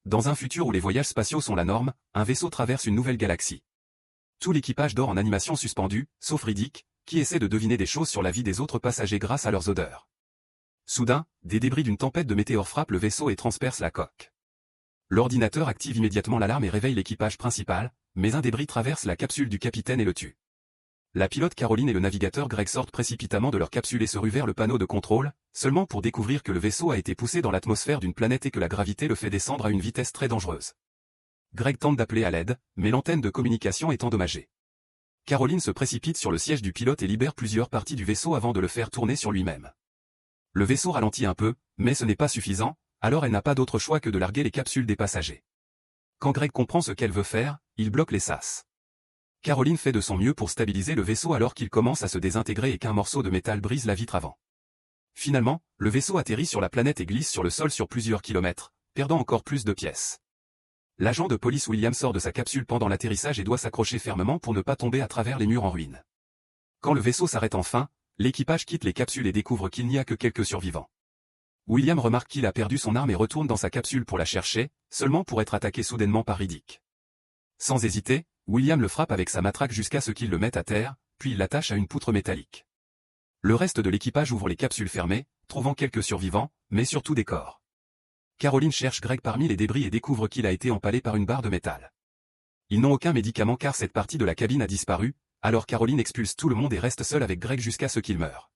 Dans un futur où les voyages spatiaux sont la norme, un vaisseau traverse une nouvelle galaxie. Tout l'équipage dort en animation suspendue, sauf Riddick, qui essaie de deviner des choses sur la vie des autres passagers grâce à leurs odeurs. Soudain, des débris d'une tempête de météores frappent le vaisseau et transpercent la coque. L'ordinateur active immédiatement l'alarme et réveille l'équipage principal, mais un débris traverse la capsule du capitaine et le tue. La pilote Caroline et le navigateur Greg sortent précipitamment de leur capsule et se ruent vers le panneau de contrôle, seulement pour découvrir que le vaisseau a été poussé dans l'atmosphère d'une planète et que la gravité le fait descendre à une vitesse très dangereuse. Greg tente d'appeler à l'aide, mais l'antenne de communication est endommagée. Caroline se précipite sur le siège du pilote et libère plusieurs parties du vaisseau avant de le faire tourner sur lui-même. Le vaisseau ralentit un peu, mais ce n'est pas suffisant, alors elle n'a pas d'autre choix que de larguer les capsules des passagers. Quand Greg comprend ce qu'elle veut faire, il bloque les sas. Caroline fait de son mieux pour stabiliser le vaisseau alors qu'il commence à se désintégrer et qu'un morceau de métal brise la vitre avant. Finalement, le vaisseau atterrit sur la planète et glisse sur le sol sur plusieurs kilomètres, perdant encore plus de pièces. L'agent de police William sort de sa capsule pendant l'atterrissage et doit s'accrocher fermement pour ne pas tomber à travers les murs en ruine. Quand le vaisseau s'arrête enfin, l'équipage quitte les capsules et découvre qu'il n'y a que quelques survivants. William remarque qu'il a perdu son arme et retourne dans sa capsule pour la chercher, seulement pour être attaqué soudainement par Riddick. Sans hésiter, William le frappe avec sa matraque jusqu'à ce qu'il le mette à terre, puis il l'attache à une poutre métallique. Le reste de l'équipage ouvre les capsules fermées, trouvant quelques survivants, mais surtout des corps. Caroline cherche Greg parmi les débris et découvre qu'il a été empalé par une barre de métal. Ils n'ont aucun médicament car cette partie de la cabine a disparu, alors Caroline expulse tout le monde et reste seule avec Greg jusqu'à ce qu'il meure.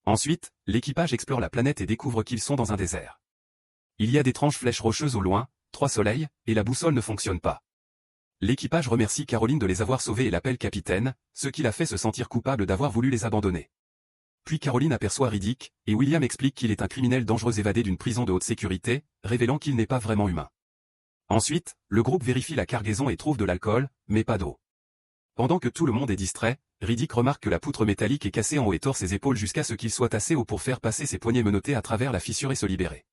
Ensuite, l'équipage explore la planète et découvre qu'ils sont dans un désert. Il y a d'étranges flèches rocheuses au loin, 3 soleils, et la boussole ne fonctionne pas. L'équipage remercie Caroline de les avoir sauvés et l'appelle capitaine, ce qui la fait se sentir coupable d'avoir voulu les abandonner. Puis Caroline aperçoit Riddick, et William explique qu'il est un criminel dangereux évadé d'une prison de haute sécurité, révélant qu'il n'est pas vraiment humain. Ensuite, le groupe vérifie la cargaison et trouve de l'alcool, mais pas d'eau. Pendant que tout le monde est distrait, Riddick remarque que la poutre métallique est cassée en haut et tord ses épaules jusqu'à ce qu'il soit assez haut pour faire passer ses poignets menottés à travers la fissure et se libérer.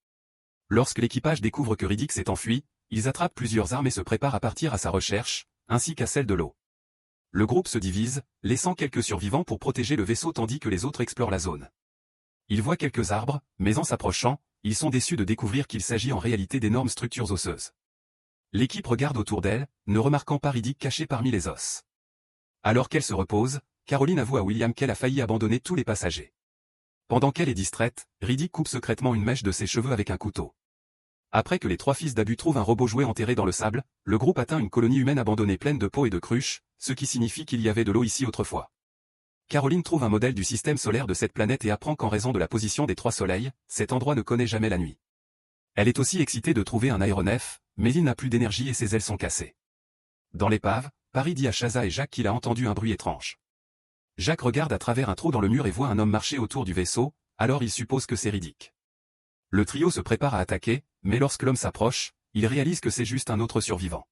Lorsque l'équipage découvre que Riddick s'est enfui, ils attrapent plusieurs armes et se préparent à partir à sa recherche, ainsi qu'à celle de l'eau. Le groupe se divise, laissant quelques survivants pour protéger le vaisseau tandis que les autres explorent la zone. Ils voient quelques arbres, mais en s'approchant, ils sont déçus de découvrir qu'il s'agit en réalité d'énormes structures osseuses. L'équipe regarde autour d'elle, ne remarquant pas Riddick caché parmi les os. Alors qu'elle se repose, Caroline avoue à William qu'elle a failli abandonner tous les passagers. Pendant qu'elle est distraite, Riddick coupe secrètement une mèche de ses cheveux avec un couteau. Après que les 3 fils d'Abu trouvent un robot jouet enterré dans le sable, le groupe atteint une colonie humaine abandonnée pleine de pots et de cruches, ce qui signifie qu'il y avait de l'eau ici autrefois. Caroline trouve un modèle du système solaire de cette planète et apprend qu'en raison de la position des 3 soleils, cet endroit ne connaît jamais la nuit. Elle est aussi excitée de trouver un aéronef, mais il n'a plus d'énergie et ses ailes sont cassées. Dans l'épave, Paris dit à Shaza et Jacques qu'il a entendu un bruit étrange. Jacques regarde à travers un trou dans le mur et voit un homme marcher autour du vaisseau, alors il suppose que c'est Riddick. Le trio se prépare à attaquer, mais lorsque l'homme s'approche, il réalise que c'est juste un autre survivant.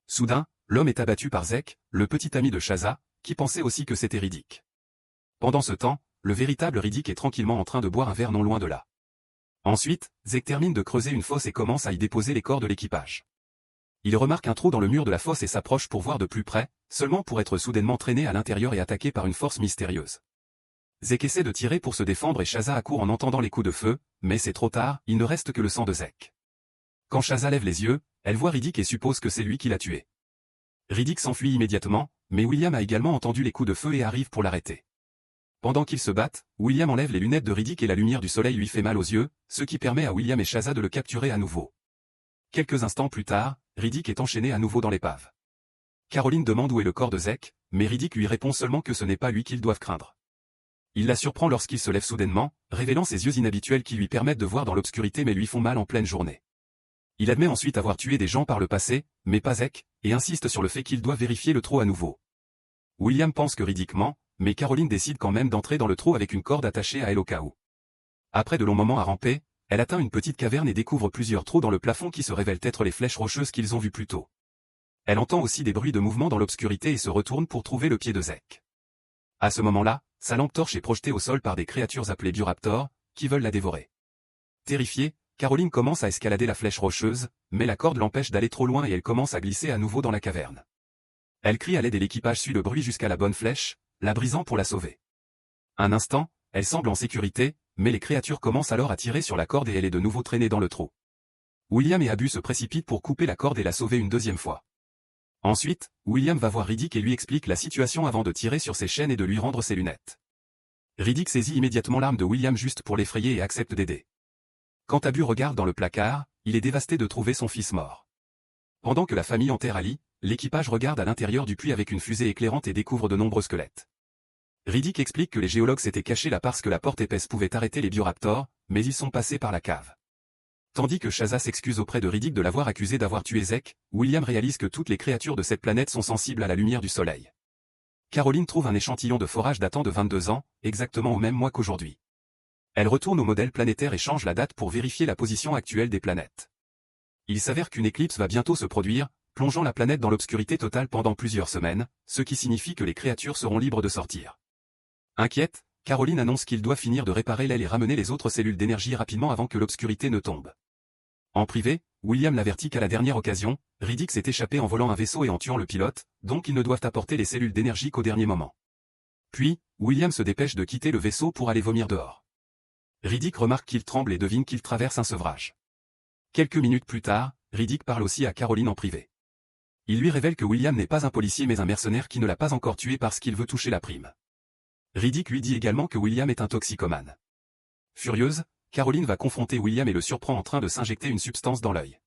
Soudain, l'homme est abattu par Zek, le petit ami de Shaza, qui pensait aussi que c'était Riddick. Pendant ce temps, le véritable Riddick est tranquillement en train de boire un verre non loin de là. Ensuite, Zek termine de creuser une fosse et commence à y déposer les corps de l'équipage. Il remarque un trou dans le mur de la fosse et s'approche pour voir de plus près, seulement pour être soudainement traîné à l'intérieur et attaqué par une force mystérieuse. Zek essaie de tirer pour se défendre et Shaza accourt en entendant les coups de feu, mais c'est trop tard, il ne reste que le sang de Zek. Quand Shaza lève les yeux, elle voit Riddick et suppose que c'est lui qui l'a tué. Riddick s'enfuit immédiatement, mais William a également entendu les coups de feu et arrive pour l'arrêter. Pendant qu'ils se battent, William enlève les lunettes de Riddick et la lumière du soleil lui fait mal aux yeux, ce qui permet à William et Shaza de le capturer à nouveau. Quelques instants plus tard, Riddick est enchaîné à nouveau dans l'épave. Caroline demande où est le corps de Zek, mais Riddick lui répond seulement que ce n'est pas lui qu'ils doivent craindre. Il la surprend lorsqu'il se lève soudainement, révélant ses yeux inhabituels qui lui permettent de voir dans l'obscurité mais lui font mal en pleine journée. Il admet ensuite avoir tué des gens par le passé, mais pas Zek, et insiste sur le fait qu'il doit vérifier le trou à nouveau. William pense que Riddick ment, mais Caroline décide quand même d'entrer dans le trou avec une corde attachée à elle au cas où. Après de longs moments à ramper, elle atteint une petite caverne et découvre plusieurs trous dans le plafond qui se révèlent être les flèches rocheuses qu'ils ont vues plus tôt. Elle entend aussi des bruits de mouvement dans l'obscurité et se retourne pour trouver le pied de Zek. À ce moment-là, sa lampe torche est projetée au sol par des créatures appelées Bioraptors, qui veulent la dévorer. Terrifiée, Caroline commence à escalader la flèche rocheuse, mais la corde l'empêche d'aller trop loin et elle commence à glisser à nouveau dans la caverne. Elle crie à l'aide et l'équipage suit le bruit jusqu'à la bonne flèche, la brisant pour la sauver. Un instant, elle semble en sécurité, mais les créatures commencent alors à tirer sur la corde et elle est de nouveau traînée dans le trou. William et Abu se précipitent pour couper la corde et la sauver une deuxième fois. Ensuite, William va voir Riddick et lui explique la situation avant de tirer sur ses chaînes et de lui rendre ses lunettes. Riddick saisit immédiatement l'arme de William juste pour l'effrayer et accepte d'aider. Quand Abu regarde dans le placard, il est dévasté de trouver son fils mort. Pendant que la famille enterre Ali, l'équipage regarde à l'intérieur du puits avec une fusée éclairante et découvre de nombreux squelettes. Riddick explique que les géologues s'étaient cachés là parce que la porte épaisse pouvait arrêter les bioraptors, mais ils sont passés par la cave. Tandis que Shaza s'excuse auprès de Riddick de l'avoir accusé d'avoir tué Zek, William réalise que toutes les créatures de cette planète sont sensibles à la lumière du soleil. Caroline trouve un échantillon de forage datant de 22 ans, exactement au même mois qu'aujourd'hui. Elle retourne au modèle planétaire et change la date pour vérifier la position actuelle des planètes. Il s'avère qu'une éclipse va bientôt se produire, plongeant la planète dans l'obscurité totale pendant plusieurs semaines, ce qui signifie que les créatures seront libres de sortir. Inquiète, Caroline annonce qu'il doit finir de réparer l'aile et ramener les autres cellules d'énergie rapidement avant que l'obscurité ne tombe. En privé, William l'avertit qu'à la dernière occasion, Riddick s'est échappé en volant un vaisseau et en tuant le pilote, donc ils ne doivent apporter les cellules d'énergie qu'au dernier moment. Puis, William se dépêche de quitter le vaisseau pour aller vomir dehors. Riddick remarque qu'il tremble et devine qu'il traverse un sevrage. Quelques minutes plus tard, Riddick parle aussi à Caroline en privé. Il lui révèle que William n'est pas un policier mais un mercenaire qui ne l'a pas encore tué parce qu'il veut toucher la prime. Riddick lui dit également que William est un toxicomane. Furieuse, Caroline va confronter William et le surprend en train de s'injecter une substance dans l'œil.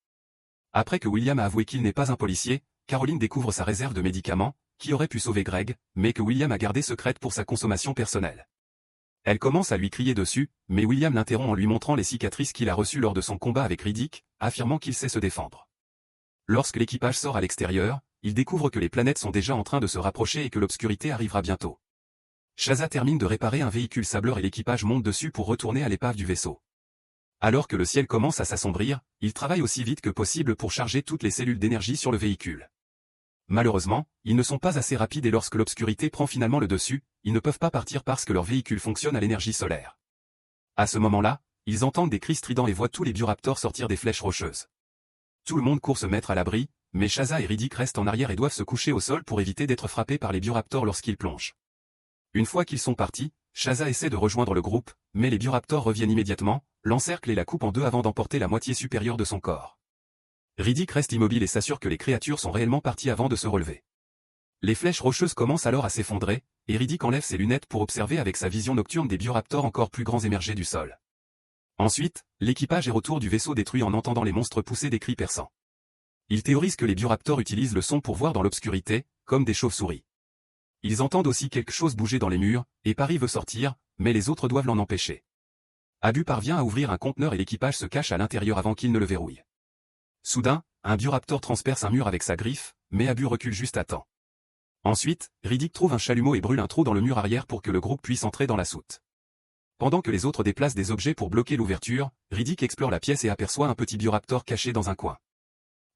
Après que William a avoué qu'il n'est pas un policier, Caroline découvre sa réserve de médicaments, qui aurait pu sauver Greg, mais que William a gardé secrète pour sa consommation personnelle. Elle commence à lui crier dessus, mais William l'interrompt en lui montrant les cicatrices qu'il a reçues lors de son combat avec Riddick, affirmant qu'il sait se défendre. Lorsque l'équipage sort à l'extérieur, il découvre que les planètes sont déjà en train de se rapprocher et que l'obscurité arrivera bientôt. Shaza termine de réparer un véhicule sableur et l'équipage monte dessus pour retourner à l'épave du vaisseau. Alors que le ciel commence à s'assombrir, il travaille aussi vite que possible pour charger toutes les cellules d'énergie sur le véhicule. Malheureusement, ils ne sont pas assez rapides et lorsque l'obscurité prend finalement le dessus, ils ne peuvent pas partir parce que leur véhicule fonctionne à l'énergie solaire. À ce moment-là, ils entendent des cris stridents et voient tous les bioraptors sortir des flèches rocheuses. Tout le monde court se mettre à l'abri, mais Shaza et Riddick restent en arrière et doivent se coucher au sol pour éviter d'être frappés par les bioraptors lorsqu'ils plongent. Une fois qu'ils sont partis, Shaza essaie de rejoindre le groupe, mais les bioraptors reviennent immédiatement, l'encerclent et la coupent en deux avant d'emporter la moitié supérieure de son corps. Riddick reste immobile et s'assure que les créatures sont réellement parties avant de se relever. Les flèches rocheuses commencent alors à s'effondrer, et Riddick enlève ses lunettes pour observer avec sa vision nocturne des bioraptors encore plus grands émerger du sol. Ensuite, l'équipage est retour du vaisseau détruit en entendant les monstres pousser des cris perçants. Il théorise que les bioraptors utilisent le son pour voir dans l'obscurité, comme des chauves-souris. Ils entendent aussi quelque chose bouger dans les murs, et Paris veut sortir, mais les autres doivent l'en empêcher. Abu parvient à ouvrir un conteneur et l'équipage se cache à l'intérieur avant qu'il ne le verrouille. Soudain, un bioraptor transperce un mur avec sa griffe, mais Abu recule juste à temps. Ensuite, Riddick trouve un chalumeau et brûle un trou dans le mur arrière pour que le groupe puisse entrer dans la soute. Pendant que les autres déplacent des objets pour bloquer l'ouverture, Riddick explore la pièce et aperçoit un petit bioraptor caché dans un coin.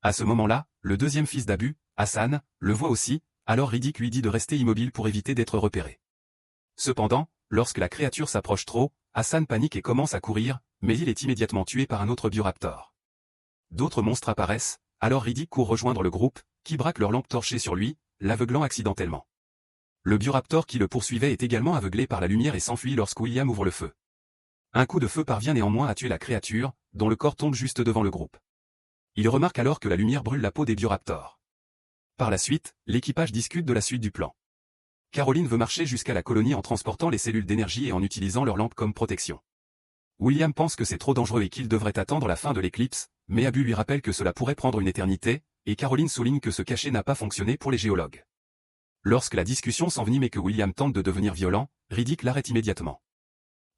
À ce moment-là, le deuxième fils d'Abu, Hassan, le voit aussi, alors Riddick lui dit de rester immobile pour éviter d'être repéré. Cependant, lorsque la créature s'approche trop, Hassan panique et commence à courir, mais il est immédiatement tué par un autre bioraptor. D'autres monstres apparaissent, alors Riddick court rejoindre le groupe, qui braque leur lampe torchée sur lui, l'aveuglant accidentellement. Le bioraptor qui le poursuivait est également aveuglé par la lumière et s'enfuit lorsque William ouvre le feu. Un coup de feu parvient néanmoins à tuer la créature, dont le corps tombe juste devant le groupe. Il remarque alors que la lumière brûle la peau des bioraptors. Par la suite, l'équipage discute de la suite du plan. Caroline veut marcher jusqu'à la colonie en transportant les cellules d'énergie et en utilisant leurs lampes comme protection. William pense que c'est trop dangereux et qu'il devrait attendre la fin de l'éclipse, mais Abu lui rappelle que cela pourrait prendre une éternité, et Caroline souligne que ce cachet n'a pas fonctionné pour les géologues. Lorsque la discussion s'envenime et que William tente de devenir violent, Riddick l'arrête immédiatement.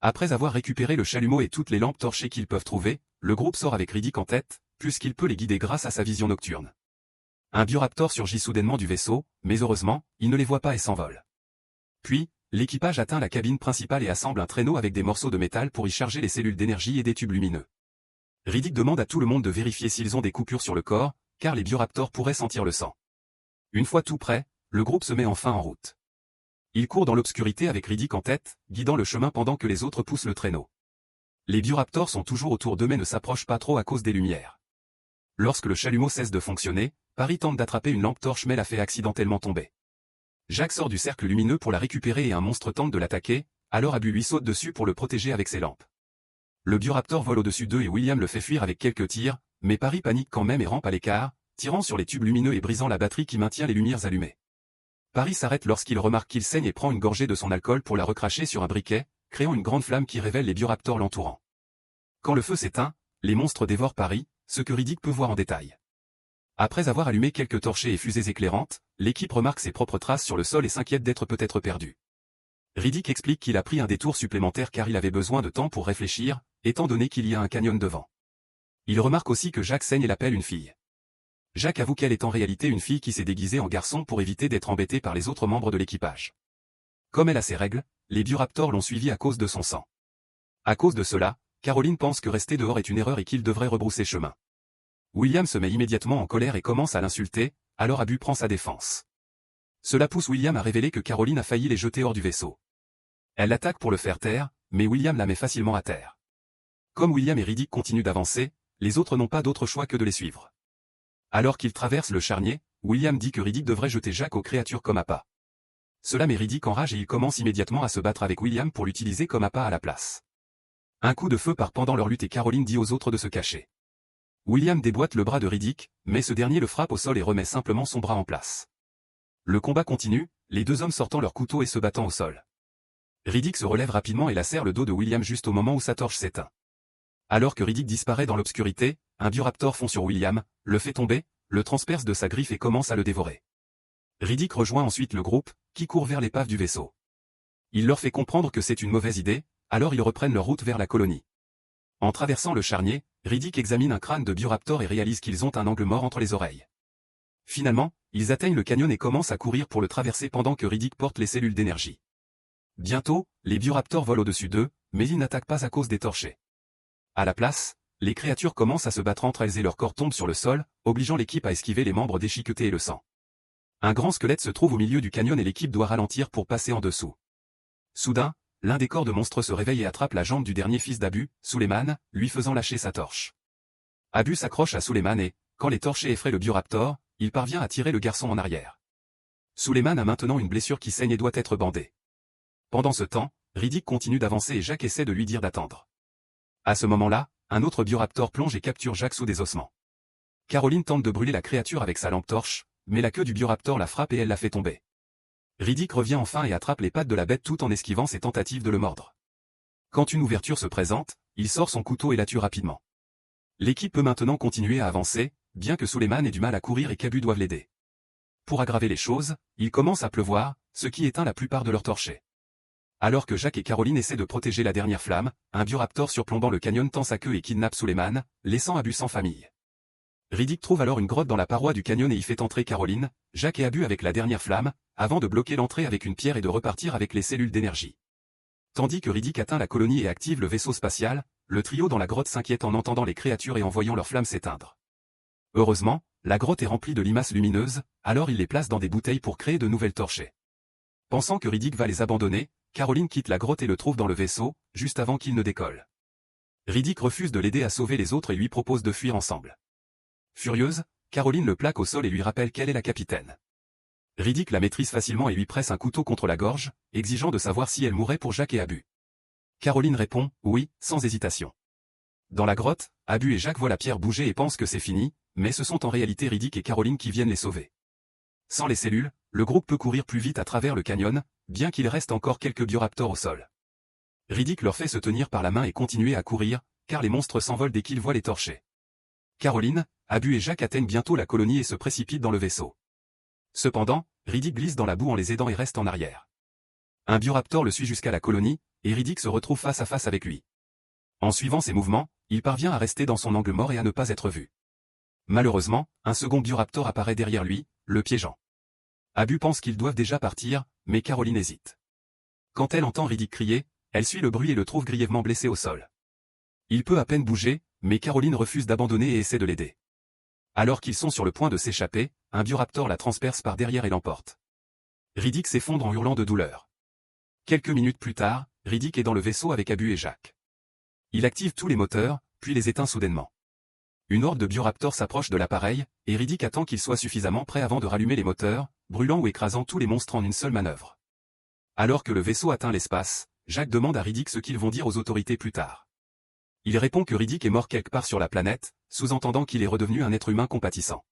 Après avoir récupéré le chalumeau et toutes les lampes torchées qu'ils peuvent trouver, le groupe sort avec Riddick en tête, puisqu'il peut les guider grâce à sa vision nocturne. Un bioraptor surgit soudainement du vaisseau, mais heureusement, il ne les voit pas et s'envole. Puis, l'équipage atteint la cabine principale et assemble un traîneau avec des morceaux de métal pour y charger les cellules d'énergie et des tubes lumineux. Riddick demande à tout le monde de vérifier s'ils ont des coupures sur le corps, car les bioraptors pourraient sentir le sang. Une fois tout prêt, le groupe se met enfin en route. Il court dans l'obscurité avec Riddick en tête, guidant le chemin pendant que les autres poussent le traîneau. Les bioraptors sont toujours autour d'eux mais ne s'approchent pas trop à cause des lumières. Lorsque le chalumeau cesse de fonctionner, Paris tente d'attraper une lampe torche mais la fait accidentellement tomber. Jacques sort du cercle lumineux pour la récupérer et un monstre tente de l'attaquer, alors Abu lui saute dessus pour le protéger avec ses lampes. Le bioraptor vole au-dessus d'eux et William le fait fuir avec quelques tirs, mais Paris panique quand même et rampe à l'écart, tirant sur les tubes lumineux et brisant la batterie qui maintient les lumières allumées. Paris s'arrête lorsqu'il remarque qu'il saigne et prend une gorgée de son alcool pour la recracher sur un briquet, créant une grande flamme qui révèle les bioraptors l'entourant. Quand le feu s'éteint, les monstres dévorent Paris, ce que Riddick peut voir en détail. Après avoir allumé quelques torchets et fusées éclairantes, l'équipe remarque ses propres traces sur le sol et s'inquiète d'être peut-être perdu. Riddick explique qu'il a pris un détour supplémentaire car il avait besoin de temps pour réfléchir, étant donné qu'il y a un canyon devant. Il remarque aussi que Jack saigne et l'appelle une fille. Jack avoue qu'elle est en réalité une fille qui s'est déguisée en garçon pour éviter d'être embêtée par les autres membres de l'équipage. Comme elle a ses règles, les bioraptors l'ont suivie à cause de son sang. À cause de cela, Caroline pense que rester dehors est une erreur et qu'il devrait rebrousser chemin. William se met immédiatement en colère et commence à l'insulter, alors Abu prend sa défense. Cela pousse William à révéler que Caroline a failli les jeter hors du vaisseau. Elle l'attaque pour le faire taire, mais William la met facilement à terre. Comme William et Riddick continuent d'avancer, les autres n'ont pas d'autre choix que de les suivre. Alors qu'ils traversent le charnier, William dit que Riddick devrait jeter Jack aux créatures comme appât. Cela met Riddick en rage et il commence immédiatement à se battre avec William pour l'utiliser comme appât à la place. Un coup de feu part pendant leur lutte et Caroline dit aux autres de se cacher. William déboîte le bras de Riddick, mais ce dernier le frappe au sol et remet simplement son bras en place. Le combat continue, les deux hommes sortant leurs couteaux et se battant au sol. Riddick se relève rapidement et lacère le dos de William juste au moment où sa torche s'éteint. Alors que Riddick disparaît dans l'obscurité, un bioraptor fond sur William, le fait tomber, le transperce de sa griffe et commence à le dévorer. Riddick rejoint ensuite le groupe, qui court vers l'épave du vaisseau. Il leur fait comprendre que c'est une mauvaise idée, alors ils reprennent leur route vers la colonie. En traversant le charnier, Riddick examine un crâne de bioraptor et réalise qu'ils ont un angle mort entre les oreilles. Finalement, ils atteignent le canyon et commencent à courir pour le traverser pendant que Riddick porte les cellules d'énergie. Bientôt, les bioraptors volent au-dessus d'eux, mais ils n'attaquent pas à cause des torchets. À la place, les créatures commencent à se battre entre elles et leurs corps tombent sur le sol, obligeant l'équipe à esquiver les membres déchiquetés et le sang. Un grand squelette se trouve au milieu du canyon et l'équipe doit ralentir pour passer en dessous. Soudain, l'un des corps de monstre se réveille et attrape la jambe du dernier fils d'Abu, Suleiman, lui faisant lâcher sa torche. Abu s'accroche à Suleiman et, quand les torchets effraient le bioraptor, il parvient à tirer le garçon en arrière. Suleiman a maintenant une blessure qui saigne et doit être bandée. Pendant ce temps, Riddick continue d'avancer et Jack essaie de lui dire d'attendre. À ce moment-là, un autre bioraptor plonge et capture Jack sous des ossements. Caroline tente de brûler la créature avec sa lampe torche, mais la queue du bioraptor la frappe et elle la fait tomber. Riddick revient enfin et attrape les pattes de la bête tout en esquivant ses tentatives de le mordre. Quand une ouverture se présente, il sort son couteau et la tue rapidement. L'équipe peut maintenant continuer à avancer, bien que Suleiman ait du mal à courir et qu'Abu doive l'aider. Pour aggraver les choses, il commence à pleuvoir, ce qui éteint la plupart de leurs torchets. Alors que Jack et Caroline essaient de protéger la dernière flamme, un bioraptor surplombant le canyon tend sa queue et kidnappe Suleiman, laissant Abu sans famille. Riddick trouve alors une grotte dans la paroi du canyon et y fait entrer Caroline, Jack et Abu avec la dernière flamme, avant de bloquer l'entrée avec une pierre et de repartir avec les cellules d'énergie. Tandis que Riddick atteint la colonie et active le vaisseau spatial, le trio dans la grotte s'inquiète en entendant les créatures et en voyant leurs flammes s'éteindre. Heureusement, la grotte est remplie de limaces lumineuses, alors il les place dans des bouteilles pour créer de nouvelles torchets. Pensant que Riddick va les abandonner, Caroline quitte la grotte et le trouve dans le vaisseau, juste avant qu'il ne décolle. Riddick refuse de l'aider à sauver les autres et lui propose de fuir ensemble. Furieuse, Caroline le plaque au sol et lui rappelle qu'elle est la capitaine. Riddick la maîtrise facilement et lui presse un couteau contre la gorge, exigeant de savoir si elle mourrait pour Jack et Abu. Caroline répond « oui », sans hésitation. Dans la grotte, Abu et Jack voient la pierre bouger et pensent que c'est fini, mais ce sont en réalité Riddick et Caroline qui viennent les sauver. Sans les cellules, le groupe peut courir plus vite à travers le canyon, bien qu'il reste encore quelques bioraptors au sol. Riddick leur fait se tenir par la main et continuer à courir, car les monstres s'envolent dès qu'ils voient les torchets. Caroline, Abu et Jack atteignent bientôt la colonie et se précipitent dans le vaisseau. Cependant, Riddick glisse dans la boue en les aidant et reste en arrière. Un bioraptor le suit jusqu'à la colonie, et Riddick se retrouve face à face avec lui. En suivant ses mouvements, il parvient à rester dans son angle mort et à ne pas être vu. Malheureusement, un second bioraptor apparaît derrière lui, le piégeant. Abu pense qu'ils doivent déjà partir, mais Caroline hésite. Quand elle entend Riddick crier, elle suit le bruit et le trouve grièvement blessé au sol. Il peut à peine bouger, mais Caroline refuse d'abandonner et essaie de l'aider. Alors qu'ils sont sur le point de s'échapper, un bioraptor la transperce par derrière et l'emporte. Riddick s'effondre en hurlant de douleur. Quelques minutes plus tard, Riddick est dans le vaisseau avec Abu et Jack. Il active tous les moteurs, puis les éteint soudainement. Une horde de bioraptors s'approche de l'appareil, et Riddick attend qu'il soit suffisamment prêt avant de rallumer les moteurs, brûlant ou écrasant tous les monstres en une seule manœuvre. Alors que le vaisseau atteint l'espace, Jack demande à Riddick ce qu'ils vont dire aux autorités plus tard. Il répond que Riddick est mort quelque part sur la planète, sous-entendant qu'il est redevenu un être humain compatissant.